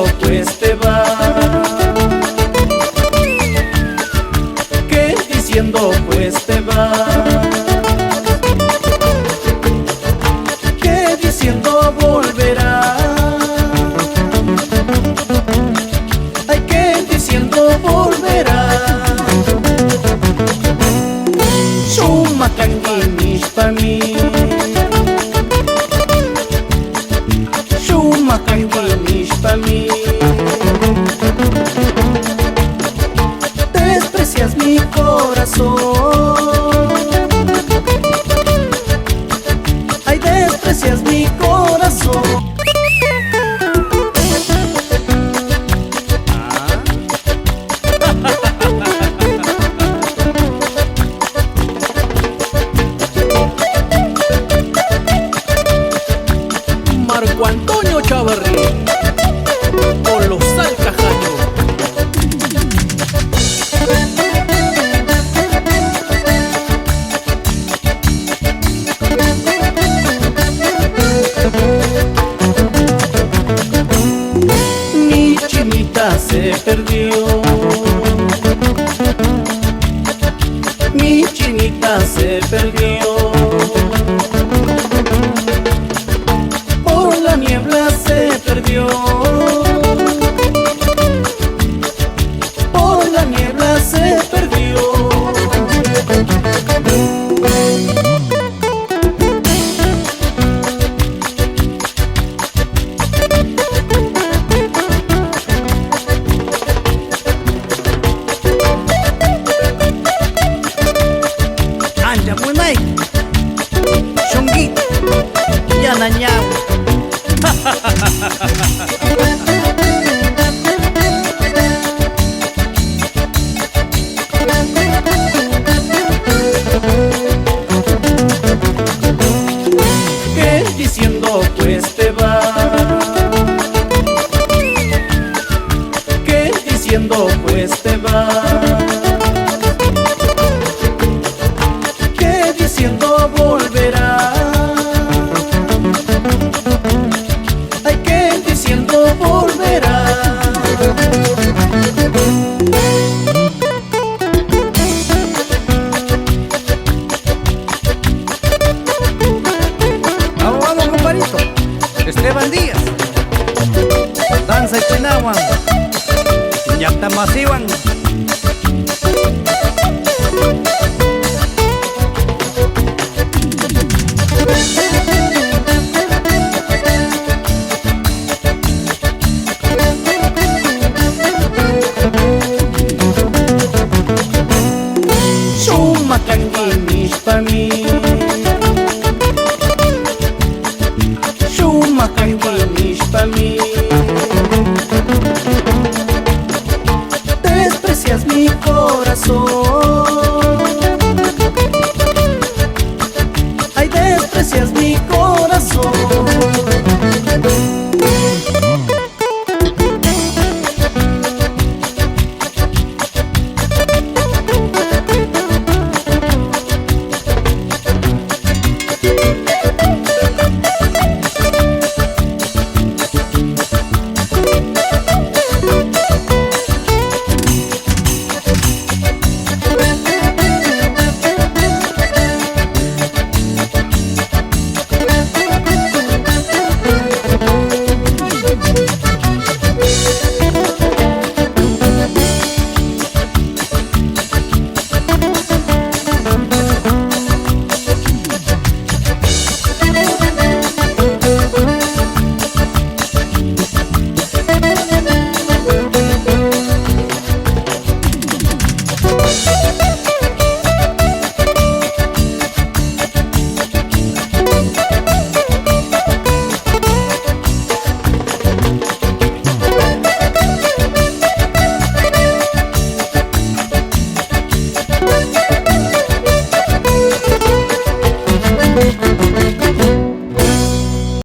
diciendo pues te vas? ¿Qué diciendo pues te vas? ¿Qué diciendo volverás? Ay, ¿qué diciendo volverás? Shumakanguinish pa' mí, Shumakanguinish pa' mí. Desprecias mi corazón, ay, desprecias mi corazón. Marco Antonio Chavarrín, Colosal Cajaño. Mi chinita se perdió, mi chinita se perdió. Por la niebla se perdió, por la niebla se perdió. Anja Munay, Shongit, Yananyao. ¿Qué diciendo pues te vas? ¿Qué diciendo pues te vas? ¿Qué diciendo volverás? Ay, ¿qué diciendo volverás? Abogado compadrito, Esteban Díaz, Danza y Chinawan, Yactamasiwan.